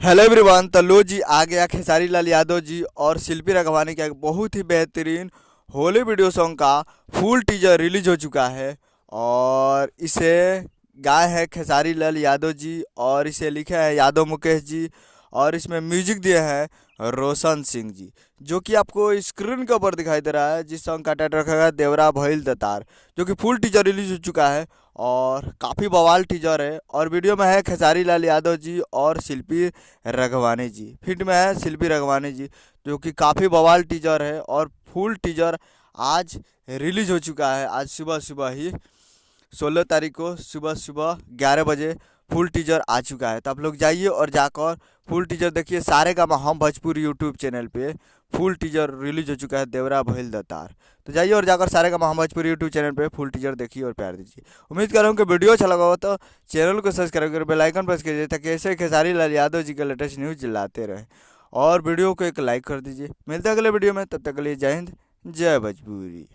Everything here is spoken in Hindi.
Hello everyone. तो लो जी आ गया खेसारी लाल यादव जी और शिल्पी राघवानी का एक बहुत ही बेहतरीन होली वीडियो सॉन्ग का फुल टीजर रिलीज हो चुका है। और इसे गाए हैं खेसारी लाल यादव जी और इसे लिखे है यादव मुकेश जी। और इसमें म्यूजिक दिए हैं रोशन सिंह जी, जो कि आपको स्क्रीन के ऊपर दिखाई दे रहा है। जिस सॉन्ग का टाइटल रखा गया है देवरा भइल दतार, जो कि फुल टीजर रिलीज हो चुका है और काफ़ी बवाल टीजर है। और वीडियो में है खेसारी लाल यादव जी और शिल्पी राघवानी जी, फिट में है शिल्पी राघवानी जी, जो कि काफ़ी बवाल टीजर है। और फुल टीजर आज रिलीज हो चुका है, आज सुबह सुबह ही 16 तारीख को सुबह सुबह 11 बजे फुल टीजर आ चुका है। तो आप लोग जाइए और जाकर फुल टीजर देखिए। सारे का हम भोजपुरी यूट्यूब चैनल पे फुल टीजर रिलीज हो चुका है देवरा भइल दतार। तो जाइए और जाकर सारे का हम भोजपुरी यूट्यूब चैनल पे फुल टीजर देखिए और प्यार दीजिए। उम्मीद कर रहा हूँ कि वीडियो अच्छा लगा हो तो चैनल को सब्सक्राइब कर बेल आइकन प्रेस कीजिए, ताकि ऐसे खेसारी लाल यादव जी का लेटेस्ट न्यूज लाते रहें। और वीडियो को एक लाइक कर दीजिए। मिलते हैं अगले वीडियो में, तब तक के लिए जय हिंद जय भोजपुरी।